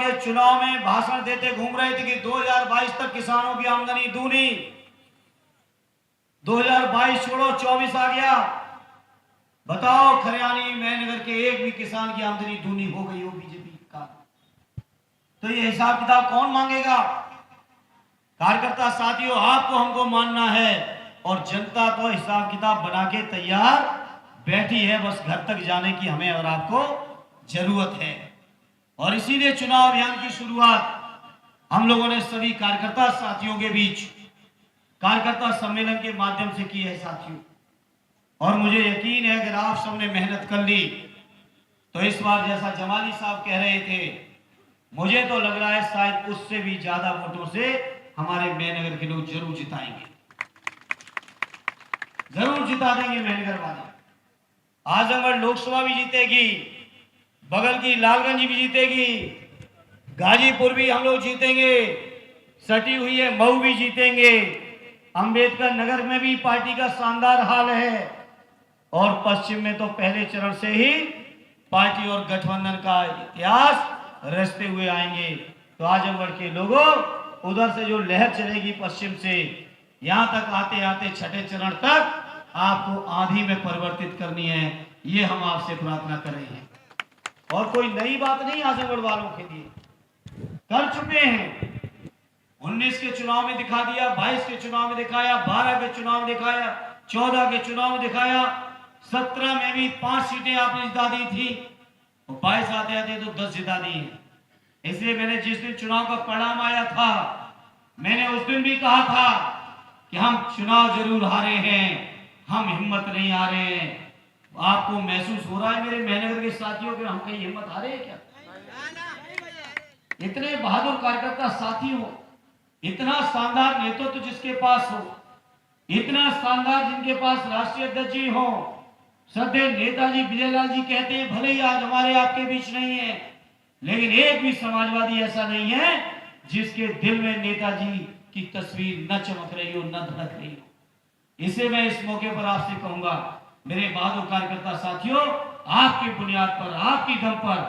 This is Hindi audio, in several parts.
के चुनाव में भाषण देते घूम रहे थे कि 2022 तक किसानों की आमदनी दूनी। 2022 छोड़ो 24 आ गया, बताओ खरियानी मेहनगर के एक भी किसान की आमदनी दूनी हो गई हो बीजेपी का? तो ये हिसाब किताब कौन मांगेगा? कार्यकर्ता साथियों, आपको हमको मानना है और जनता तो हिसाब किताब बना के तैयार बैठी है, बस घर तक जाने की हमें और आपको जरूरत है। और इसीलिए चुनाव अभियान की शुरुआत हम लोगों ने सभी कार्यकर्ता साथियों के बीच कार्यकर्ता सम्मेलन के माध्यम से की है साथियों। और मुझे यकीन है अगर आप सबने मेहनत कर ली तो इस बार जैसा जमाली साहब कह रहे थे, मुझे तो लग रहा है शायद उससे भी ज्यादा वोटों से हमारे मेहनगर के लोग जरूर जिताएंगे, जरूर जिता देंगे मेहनगर वाले। आजमगढ़ लोकसभा भी जीतेगी, बगल की लालगंज भी जीतेगी, गाजीपुर भी हम लोग जीतेंगे, सटी हुई है मऊ भी जीतेंगे, अंबेडकर नगर में भी पार्टी का शानदार हाल है और पश्चिम में तो पहले चरण से ही पार्टी और गठबंधन का इतिहास रचते हुए आएंगे। तो आजमगढ़ के लोगों, उधर से जो लहर चलेगी पश्चिम से, यहां तक आते आते छठे चरण तक आपको आंधी में परिवर्तित करनी है, ये हम आपसे प्रार्थना कर रहे हैं। और कोई नई बात नहीं आजमगढ़ वालों के लिए, कर चुके हैं। 19 के चुनाव में दिखा दिया, 22 के चुनाव में दिखाया, 12 के चुनाव में दिखाया, 14 के चुनाव में दिखाया, 17 में भी 5 सीटें आपने जिता दी थी और 22 आते आते तो 10 जिता दी है। इसलिए मैंने जिस दिन चुनाव का परिणाम आया था, मैंने उस दिन भी कहा था कि हम चुनाव जरूर हारे हैं, हम हिम्मत नहीं हारे हैं। आपको महसूस हो रहा है मेरे मेहनगर के साथियों कि हम कहीं हिम्मत हारे हैं क्या? इतने बहादुर कार्यकर्ता साथी हो, इतना शानदार नेतृत्व जिसके पास हो, इतना शानदार जिनके पास राष्ट्रीय अध्यक्ष जी हो, श्रद्धेय नेताजी विजयलाल जी कहते हैं भले ही आज हमारे आपके बीच नहीं है, लेकिन एक भी समाजवादी ऐसा नहीं है जिसके दिल में नेताजी की तस्वीर न चमक रही हो, न धड़क रही हो। इसे मैं इस मौके पर आपसे कहूंगा मेरे बहादुर कार्यकर्ता साथियों, आपकी बुनियाद पर, आपकी दम पर,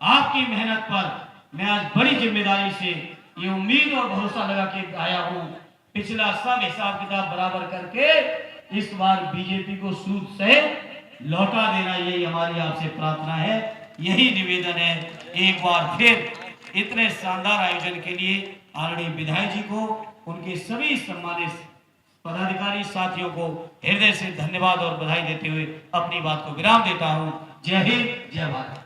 आपकी मेहनत पर मैं आज बड़ी जिम्मेदारी से ये उम्मीद और भरोसा लगा के आया हूं, पिछला सब हिसाब किताब बराबर करके इस बार बीजेपी को सूद सहित लौटा देना, यही हमारी आपसे प्रार्थना है, यही निवेदन है। एक बार फिर इतने शानदार आयोजन के लिए आदरणीय विधायक जी को, उनके सभी सम्मानित पदाधिकारी साथियों को हृदय से धन्यवाद और बधाई देते हुए अपनी बात को विराम देता हूं। जय हिंद, जय भारत।